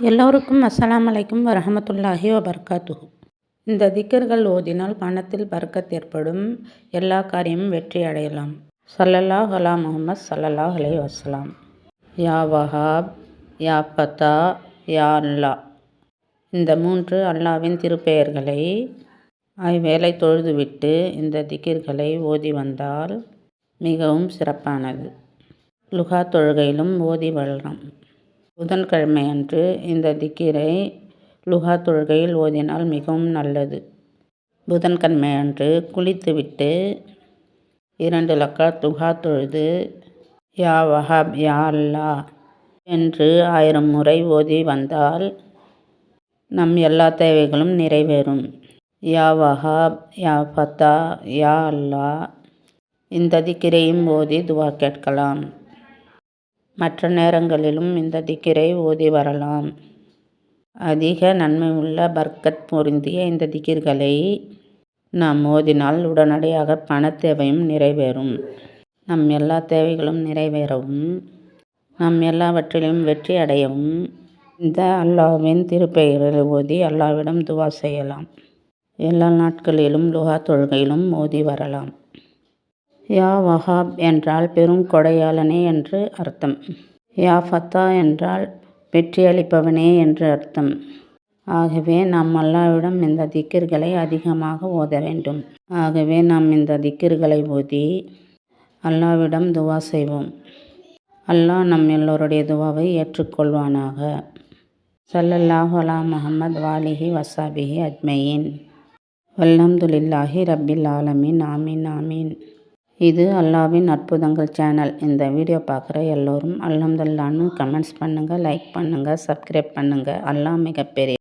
எல்லோருக்கும் அஸ்ஸலாமு அலைக்கும் வரஹமத்துல்லாஹி வபரகாத்துஹு. இந்த திக்ர்கள் ஓதினால் பணத்தில் பரக்கத் ஏற்படும், எல்லா காரியமும் வெற்றி அடையலாம். ஸல்லல்லாஹு அலா முஹம்மத் ஸல்லல்லாஹு அலைஹி வஸல்லம். யா வஹாப், யா ஃபத்தா, யா அல்லா. இந்த 3 அல்லாவின் திருப்பெயர்களை ஐவேளை தொழுதுவிட்டு இந்த திக்ர்களை ஓதி வந்தால் மிகவும் சிறப்பானது. லுஹா தொழுகையிலும் ஓதி வரலாம். புதன்கிழமை அன்று இந்த திக்ரை லுஹா தொழுகையில் ஓதினால் மிகவும் நல்லது. புதன்கிழமை அன்று குளித்துவிட்டு 2 ரக்காத் லுஹா தொழுது யா வஹாப் யா அல்லா என்று 1000 முறை ஓதி வந்தால் நம் எல்லா தேவைகளும் நிறைவேறும். யா வஹாப், யா ஃபத்தா, யா அல்லா இந்த திக்ரையும் ஓதி துவா கேட்கலாம். மற்ற நேரங்களிலும் இந்த திக்ரை ஓதி வரலாம். அதிக நன்மை உள்ள பர்க்கத் பொருந்திய இந்த திக்ர்களை நாம் ஓதினால் உடனடியாக பணத் தேவையும் நிறைவேறும். நம் எல்லா தேவைகளும் நிறைவேறவும் நம் எல்லாவற்றிலும் வெற்றி அடையவும் இந்த அல்லாஹ்வின் திருப்பெயர்களை ஓதி அல்லாஹ்விடம் துவா செய்யலாம். எல்லா நாட்களிலும் லுஹா தொழுகையிலும் ஓதி வரலாம். யா வஹாப் என்றால் பெரும் கொடையாளனே என்று அர்த்தம். யா ஃபத்தா என்றால் வெற்றி அளிப்பவனே என்று அர்த்தம். ஆகவே நாம் அல்லாஹ்விடம் இந்த திக்ர்களை அதிகமாக ஓத வேண்டும். ஆகவே நாம் இந்த திக்ர்களை ஓதி அல்லாஹ்விடம் துவா செய்வோம். அல்லாஹ் நம் எல்லோருடைய துவாவை ஏற்றுக்கொள்வானாக. ஸல்லல்லாஹு அலா முஹம்மத் வாலிஹி வஸஹ்பிஹி அஜ்மஈன். வல்ஹம்துலில்லாஹி ரப்பில் ஆலமீன். ஆமீன் ஆமீன். இது அல்லாஹ்வின் அற்புதங்கள் சேனல். இந்த வீடியோ பார்க்குற எல்லோரும் அல்ஹம்துலில்லாஹ்னு கமெண்ட்ஸ் பண்ணுங்கள், லைக் பண்ணுங்கள், சப்ஸ்கிரைப் பண்ணுங்கள். அல்லாஹ் மிகப்பெரிய